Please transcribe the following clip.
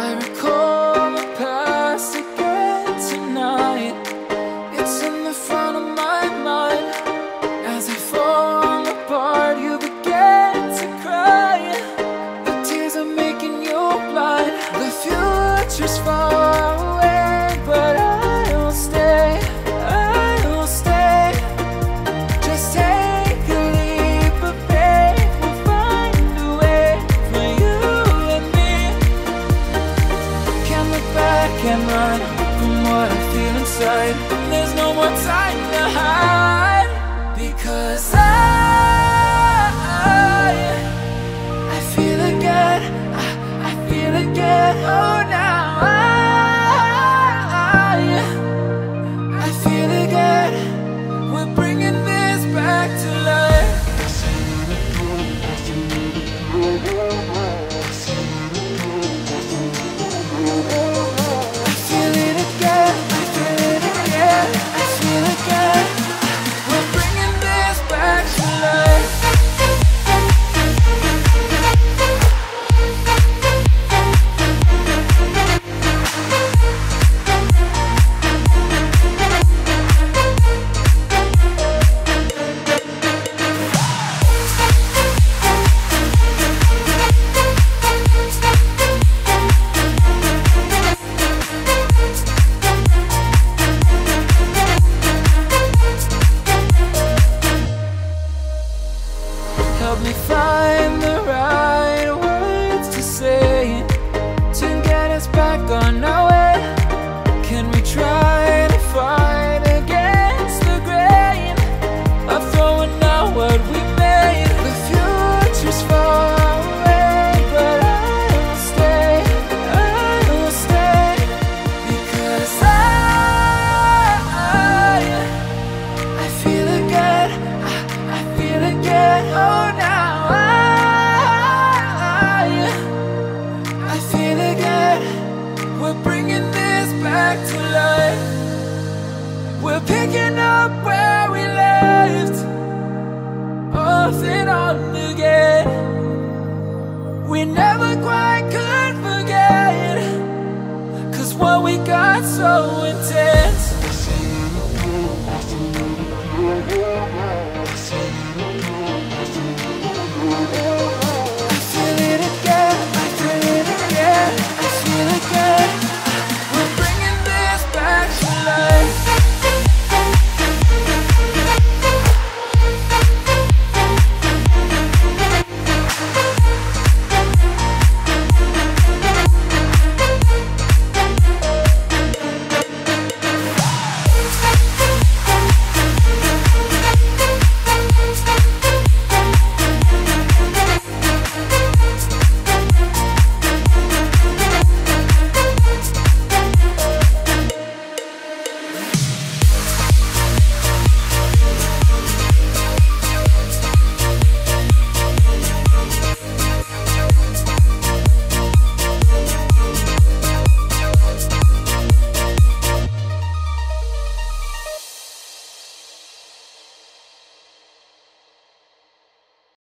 I recall the past again tonight. It's in the front of my mind. As I fall apart, you begin to cry. The tears are making you blind. The future's far away, but I will stay, I will stay. Just take a leap of faith, we'll find a way for you and me. Can't look back and run from what I feel inside. There's no more time to hide, because I feel again, I feel again. Oh, now I feel again. We're bringing this back to life. I feel it again, I feel it again, I feel again. We're bringing this back to life. Help me find the right words to say to get us back on our way. Can we try to fight against the grain of throwing out what we made? The future's far away, but I will stay, I will stay. Because I feel again, I feel again. Oh, now I feel again. We're bringing this back to life. We're picking up where we left off and on again. We never quite could forget, 'cause what we got so